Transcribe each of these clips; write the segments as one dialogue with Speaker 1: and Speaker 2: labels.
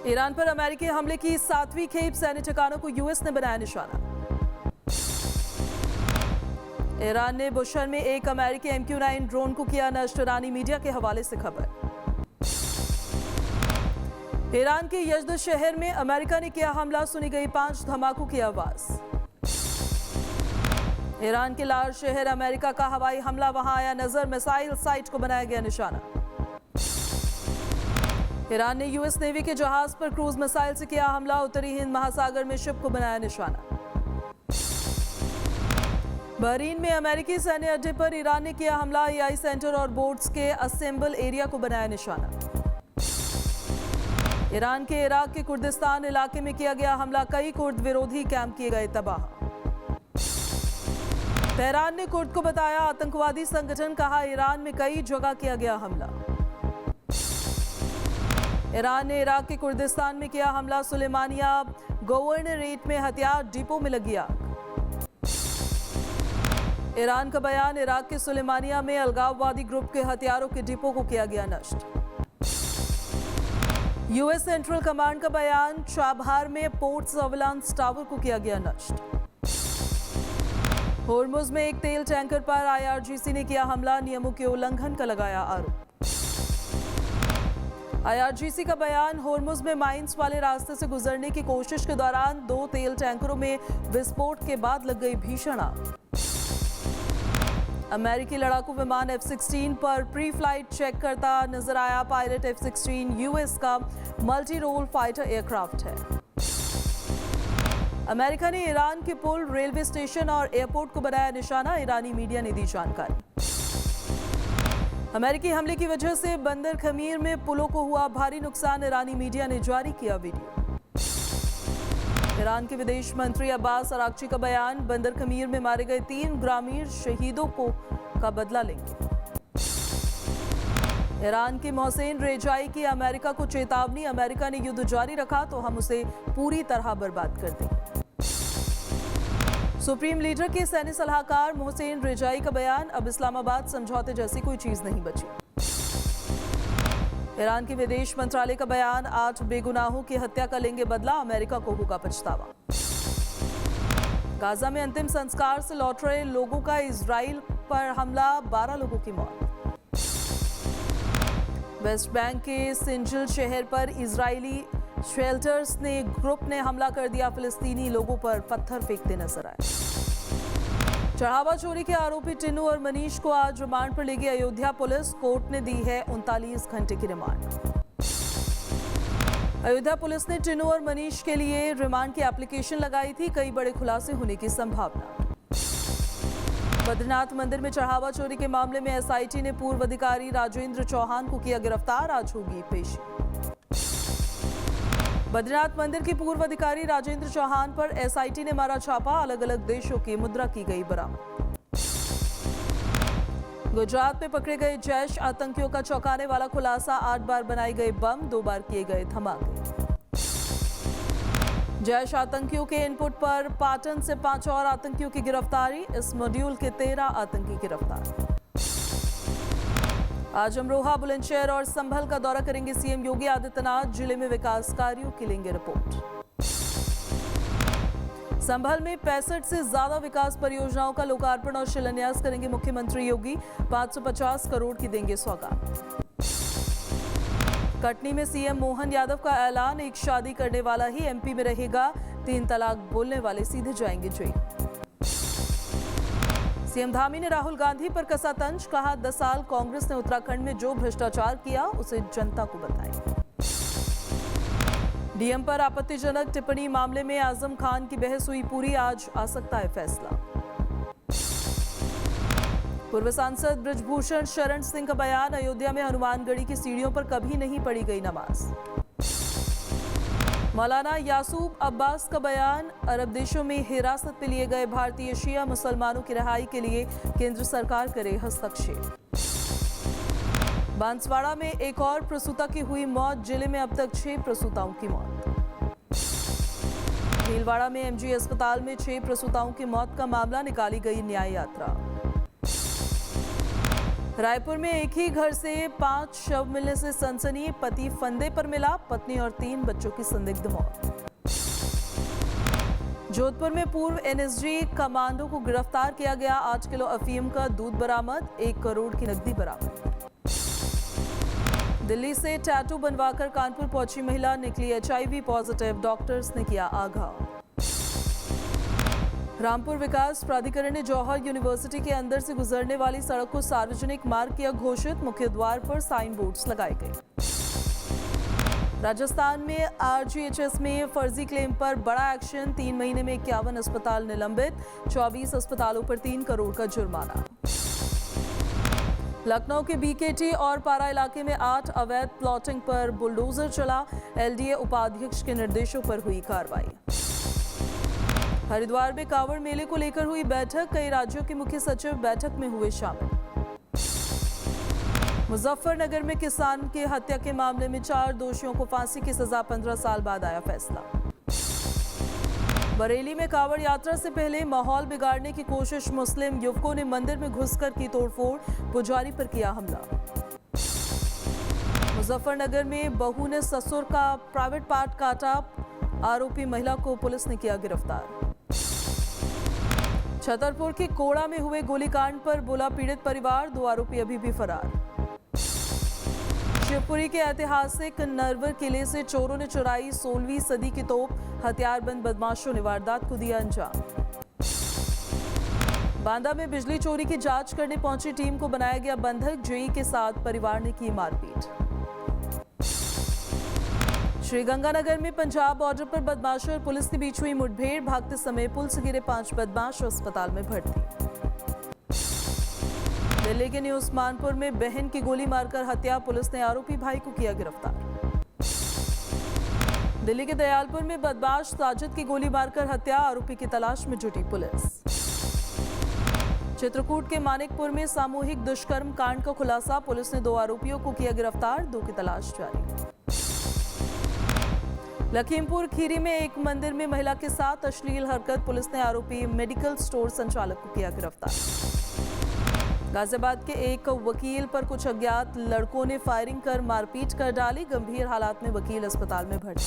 Speaker 1: Iran पर अमेरिकी हमले की 7वीं खेप, सैन्य ठिकानों को यूएस ने बनाया निशाना। ईरान ने बुशहर में एक अमेरिकी MQ-9 ड्रोन को किया नष्ट, ईरानी मीडिया के हवाले से खबर। ईरान के यज़द शहर में अमेरिका ने किया हमला, सुनी गई 5 धमाकों की आवाज। ईरान के लार शहर अमेरिका का हवाई हमला, वहां आया नजर, मिसाइल साइट को बनाया गया निशाना। ईरान ने यूएस नेवी के जहाज पर क्रूज मिसाइल से किया हमला, उत्तरी हिंद महासागर में शिप को बनाया निशाना। बहरीन में अमेरिकी सैन्य अड्डे पर ईरान ने किया हमला, AI सेंटर और बोर्ड्स के असेंबल एरिया को बनाया निशाना। ईरान के इराक के कुर्दिस्तान इलाके में किया गया हमला, कई कुर्द विरोधी कैंप किए गए तबाह। तेहरान ने कुर्द को बताया आतंकवादी संगठन, कहा ईरान में कई जगह किया गया हमला। ईरान ने इराक के कुर्दिस्तान में किया हमला, सुलेमानिया गवर्नरेट में हथियार डिपो में लगी आग। ईरान का बयान, इराक के सुलेमानिया में अलगाववादी ग्रुप के हथियारों के डिपो को किया गया नष्ट। यूएस सेंट्रल कमांड का बयान, चाबहार में पोर्ट सर्विलांस टावर को किया गया नष्ट। होर्मुज में एक तेल टैंकर पर IRGC ने किया हमला, नियमों के उल्लंघन का लगाया आरोप। IRGC का बयान, होर्मुज में माइंस वाले रास्ते से गुजरने की कोशिश के दौरान 2 तेल टैंकरों में विस्फोट के बाद लग गई भीषण आग। अमेरिकी लड़ाकू विमान F-16 पर प्री फ्लाइट चेक करता नजर आया पायलट। F-16 यूएस का मल्टी रोल फाइटर एयरक्राफ्ट है। अमेरिका ने ईरान के पुल, रेलवे स्टेशन और एयरपोर्ट को बनाया निशाना, ईरानी मीडिया ने दी जानकारी। अमेरिकी हमले की वजह से बंदर खमीर में पुलों को हुआ भारी नुकसान, ईरानी मीडिया ने जारी किया वीडियो। ईरान के विदेश मंत्री अब्बास अराक्ची का बयान, बंदर खमीर में मारे गए 3 ग्रामीण शहीदों का बदला लेंगे। ईरान के मोहसेन रेजाई की अमेरिका को चेतावनी, अमेरिका ने युद्ध जारी रखा तो हम उसे पूरी तरह बर्बाद कर देंगे। सुप्रीम लीडर के सैन्य सलाहकार मोहसेन रेजाई का बयान, अब इस्लामाबाद समझौते जैसी कोई चीज नहीं बची। ईरान के विदेश मंत्रालय का बयान, 8 बेगुनाहों की हत्या का लेंगे बदला, अमेरिका को होगा पछतावा। गाजा में अंतिम संस्कार से लौट रहे लोगों का इजराइल पर हमला, 12 लोगों की मौत। वेस्ट बैंक के सिंजल शहर पर इजरायली शेल्टर्स ने ग्रुप ने हमला कर दिया, फिलिस्तीनी लोगों पर पत्थर फेंकते नजर आए। चढ़ावा चोरी के आरोपी टिन्नू और मनीष को आज रिमांड पर लेगी अयोध्या पुलिस, कोर्ट ने दी है 39 घंटे की रिमांड। अयोध्या पुलिस ने टिन्नू और मनीष के लिए रिमांड की एप्लीकेशन लगाई थी, कई बड़े खुलासे होने की संभावना। बद्रीनाथ मंदिर में चढ़ावा चोरी के मामले में SIT ने पूर्व अधिकारी राजेंद्र चौहान को किया गिरफ्तार, आज होगी पेशी। बद्रीनाथ मंदिर के पूर्व अधिकारी राजेंद्र चौहान पर SIT ने मारा छापा, अलग अलग देशों की मुद्रा की गई बरामद। गुजरात में पकड़े गए जैश आतंकियों का चौंकाने वाला खुलासा, 8 बार बनाए गए बम, 2 बार किए गए धमाके। जैश आतंकियों के इनपुट पर पाटन से 5 और आतंकियों की गिरफ्तारी, इस मॉड्यूल के 13 आतंकी गिरफ्तार। आज अमरोहा, बुलंदशहर और संभल का दौरा करेंगे CM योगी आदित्यनाथ, जिले में विकास कार्यों की लेंगे रिपोर्ट। संभल में 65 से ज्यादा विकास परियोजनाओं का लोकार्पण और शिलान्यास करेंगे मुख्यमंत्री योगी, 550 करोड़ की देंगे सौगात। कटनी में CM मोहन यादव का ऐलान, एक शादी करने वाला ही MP में रहेगा, 3 तलाक बोलने वाले सीधे जाएंगे जेल। CM धामी ने राहुल गांधी पर कसा तंज, कहा 10 साल कांग्रेस ने उत्तराखंड में जो भ्रष्टाचार किया उसे जनता को बताएं। DM पर आपत्तिजनक टिप्पणी मामले में आजम खान की बहस हुई पूरी, आज आ सकता है फैसला। पूर्व सांसद ब्रिजभूषण शरण सिंह का बयान, अयोध्या में हनुमानगढ़ी की सीढ़ियों पर कभी नहीं पढ़ी गई नमाज। मौलाना यासूब अब्बास का बयान, अरब देशों में हिरासत में लिए गए भारतीय शिया मुसलमानों की रिहाई के लिए केंद्र सरकार करे हस्तक्षेप। बांसवाड़ा में एक और प्रसूता की हुई मौत, जिले में अब तक 6 प्रसूताओं की मौत। भीलवाड़ा में MG अस्पताल में 6 प्रसूताओं की मौत का मामला, निकाली गई न्याय यात्रा। रायपुर में एक ही घर से 5 शव मिलने से सनसनी। पति फंदे पर मिला, पत्नी और 3 बच्चों की संदिग्ध मौत। जोधपुर में पूर्व एनएसजी कमांडो को गिरफ्तार किया गया। 8 किलो अफीम का दूध बरामद, 1 करोड़ की नकदी बरामद। दिल्ली से टैटू बनवाकर कानपुर पहुंची महिला, निकली HIV पॉजिटिव, डॉक्टर्स ने किया आगाह। रामपुर विकास प्राधिकरण ने जौहर यूनिवर्सिटी के अंदर से गुजरने वाली सड़क को सार्वजनिक मार्ग किया घोषित। मुख्य द्वार पर साइन बोर्ड्स लगाए गए। राजस्थान में RGHS में फर्जी क्लेम पर बड़ा एक्शन, 3 महीने में 51 अस्पताल निलंबित, 24 अस्पतालों पर 3 करोड़ का जुर्माना। लखनऊ के BKT और पारा इलाके में 8 अवैध प्लॉटिंग पर बुलडोजर चला। LDA उपाध्यक्ष के निर्देशों पर हुई कार्रवाई। हरिद्वार में कांवड़ मेले को लेकर हुई बैठक, कई राज्यों के मुख्य सचिव बैठक में हुए शामिल। मुजफ्फरनगर में किसान की हत्या के मामले में 4 दोषियों को फांसी की सजा, 15 साल बाद आया फैसला। बरेली में कांवड़ यात्रा से पहले माहौल बिगाड़ने की कोशिश, मुस्लिम युवकों ने मंदिर में घुसकर की तोड़फोड़, पुजारी पर किया हमला। मुजफ्फरनगर में बहू ने ससुर का प्राइवेट पार्ट काटा, आरोपी महिला को पुलिस ने किया गिरफ्तार। छतरपुर के कोड़ा में हुए गोलीकांड पर बोला पीड़ित परिवार, 2 आरोपी अभी भी फरार। शिवपुरी के ऐतिहासिक नरवर किले से चोरों ने चुराई 16वीं सदी की तोप, हथियारबंद बदमाशों ने वारदात को दिया अंजाम। बांदा में बिजली चोरी की जांच करने पहुंची टीम को बनाया गया बंधक, जेई के साथ परिवार ने की मारपीट। श्रीगंगानगर में पंजाब बॉर्डर पर बदमाशों और पुलिस के बीच हुई मुठभेड़, भागते समय पुल से गिरे 5 बदमाश अस्पताल में भर्ती। दिल्ली के न्यू उस्मानपुर में बहन की गोली मारकर हत्या, पुलिस ने आरोपी भाई को किया गिरफ्तार। दिल्ली के दयालपुर में बदमाश साजिद की गोली मारकर हत्या, आरोपी की तलाश में जुटी पुलिस। चित्रकूट के मानिकपुर में सामूहिक दुष्कर्म कांड का खुलासा, पुलिस ने 2 आरोपियों को किया गिरफ्तार, 2 की तलाश जारी। लखीमपुर खीरी में एक मंदिर में महिला के साथ अश्लील हरकत, पुलिस ने आरोपी मेडिकल स्टोर संचालक को किया गिरफ्तार। गाजियाबाद के एक वकील पर कुछ अज्ञात लड़कों ने फायरिंग कर मारपीट कर डाली, गंभीर हालात में वकील अस्पताल में भर्ती।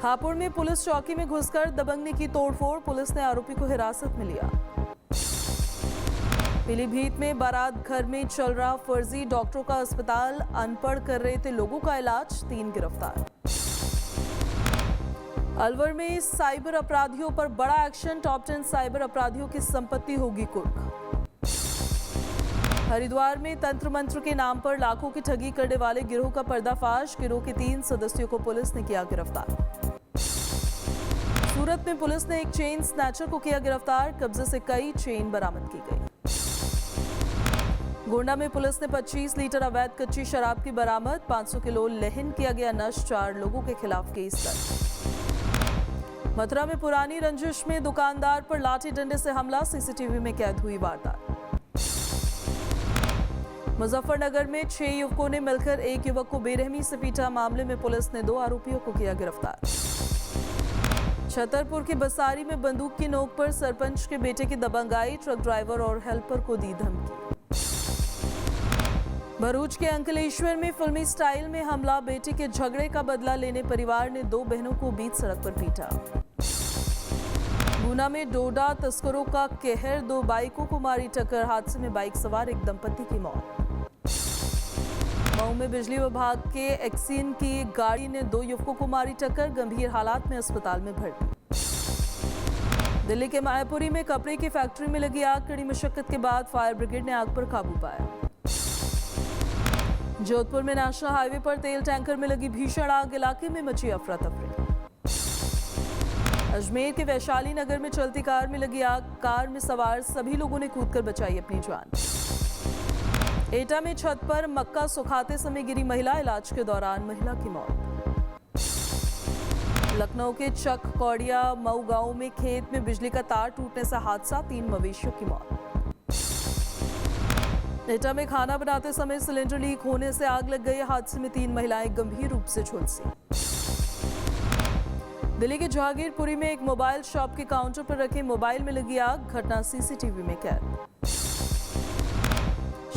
Speaker 1: हापुड़ में पुलिस चौकी में घुसकर दबंगने की तोड़फोड़, पुलिस ने आरोपी को हिरासत में लिया। पीलीभीत में बारात घर में चल रहा फर्जी डॉक्टरों का अस्पताल, अनपढ़ कर रहे थे लोगों का इलाज, 3 गिरफ्तार। अलवर में साइबर अपराधियों पर बड़ा एक्शन, टॉप 10 साइबर अपराधियों की संपत्ति होगी कुर्क। हरिद्वार में तंत्र मंत्र के नाम पर लाखों की ठगी करने वाले गिरोह का पर्दाफाश, गिरोह के 3 सदस्यों को पुलिस ने किया गिरफ्तार। सूरत में पुलिस ने एक चेन स्नैचर को किया गिरफ्तार, कब्जे से कई चेन बरामद की गई। गोंडा में पुलिस ने 25 लीटर अवैध कच्ची शराब की बरामद, 500 किलो लेहन किया गया नष्ट, 4 लोगों के खिलाफ केस दर्ज। मथुरा में पुरानी रंजिश में दुकानदार पर लाठी डंडे से हमला, CCTV में कैद हुई वारदात। मुजफ्फरनगर में 6 युवकों ने मिलकर एक युवक को बेरहमी से पीटा, मामले में पुलिस ने 2 आरोपियों को किया गिरफ्तार। छतरपुर के बसारी में बंदूक की नोक पर सरपंच के बेटे की दबंगाई, ट्रक ड्राइवर और हेल्पर को दी धमकी। भरूच के अंकलेश्वर में फिल्मी स्टाइल में हमला, बेटे के झगड़े का बदला लेने परिवार ने 2 बहनों को बीच सड़क पर पीटा। गुना में डोडा तस्करों का कहर, 2 बाइकों को मारी टक्कर, हादसे में बाइक सवार एक दंपति की मौत। मऊ में बिजली विभाग के एक्सीन की गाड़ी ने 2 युवकों को मारी टक्कर, गंभीर हालात में अस्पताल में भर्ती। दिल्ली के मायापुरी में कपड़े की फैक्ट्री में लगी आग, कड़ी मशक्कत के बाद फायर ब्रिगेड ने आग पर काबू पाया। जोधपुर में नेशनल हाईवे पर तेल टैंकर में लगी भीषण आग, इलाके में मची अफरा तफरी। अजमेर के वैशाली नगर में चलती कार में लगी आग, कार में सवार सभी लोगों ने कूदकर बचाई अपनी जान। एटा में छत पर मक्का सुखाते समय गिरी महिला, इलाज के दौरान महिला की मौत। लखनऊ के चक कौड़िया मऊ गांव में खेत में बिजली का तार टूटने से हादसा, 3 मवेशियों की मौत। एटा में खाना बनाते समय सिलेंडर लीक होने से आग लग गई, हादसे में 3 महिलाएं गंभीर रूप से झुलसी। दिल्ली के जहांगीरपुरी में एक मोबाइल शॉप के काउंटर पर रखे मोबाइल में लगी आग, घटना CCTV में कैद।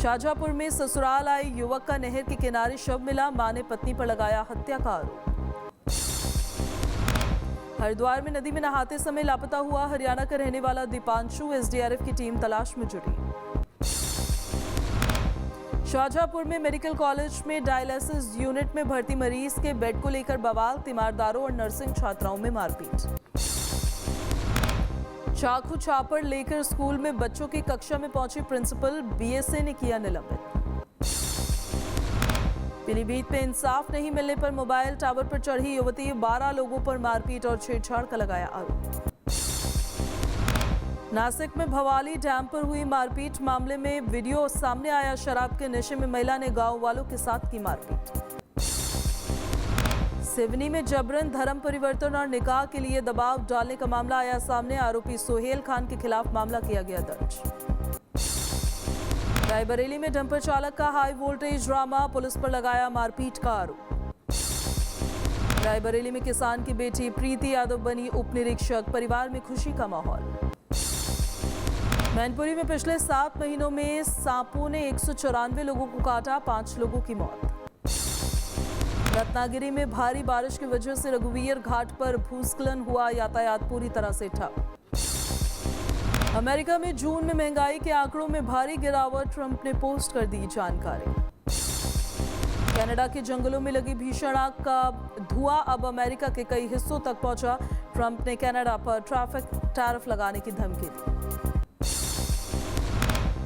Speaker 1: शाहजहांपुर में ससुराल आए युवक का नहर के किनारे शव मिला, मां ने पत्नी पर लगाया हत्या का आरोप। हरिद्वार में नदी में नहाते समय लापता हुआ हरियाणा का रहने वाला दीपांशु, एसडीआरएफ की टीम तलाश में जुटी। शाहजहांपुर में मेडिकल कॉलेज में डायलिसिस यूनिट में भर्ती मरीज के बेड को लेकर बवाल, तीमारदारों और नर्सिंग छात्राओं में मारपीट। चाकू छापड़ लेकर स्कूल में बच्चों की कक्षा में पहुंची प्रिंसिपल, बीएसए ने किया निलंबित। पीलीभीत में इंसाफ नहीं मिलने पर मोबाइल टावर पर चढ़ी युवती, 12 लोगों पर मारपीट और छेड़छाड़ का लगाया आरोप। नासिक में भवाली डैम पर हुई मारपीट मामले में वीडियो सामने आया, शराब के नशे में महिला ने गांव वालों के साथ की मारपीट। सिवनी में जबरन धर्म परिवर्तन और निकाह के लिए दबाव डालने का मामला आया सामने, आरोपी सोहेल खान के खिलाफ मामला किया गया दर्ज। रायबरेली में डंपर चालक का हाई वोल्टेज ड्रामा, पुलिस पर लगाया मारपीट का आरोप। रायबरेली में किसान की बेटी प्रीति यादव बनी उप निरीक्षक, परिवार में खुशी का माहौल। मैनपुरी में पिछले 7 महीनों में सांपों ने 194 लोगों को काटा, 5 लोगों की मौत। रत्नागिरी में भारी बारिश की वजह से रघुवीर घाट पर भूस्खलन हुआ, यातायात पूरी तरह से ठप। अमेरिका में जून में महंगाई के आंकड़ों में भारी गिरावट, ट्रंप ने पोस्ट कर दी जानकारी। कनाडा के जंगलों में लगी भीषण आग का धुआं अब अमेरिका के कई हिस्सों तक पहुंचा, ट्रंप ने कनाडा पर ट्रैफिक टैरिफ लगाने की धमकी दी।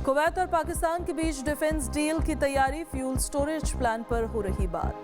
Speaker 1: कुवैत और पाकिस्तान के बीच डिफेंस डील की तैयारी, फ्यूल स्टोरेज प्लान पर हो रही बात।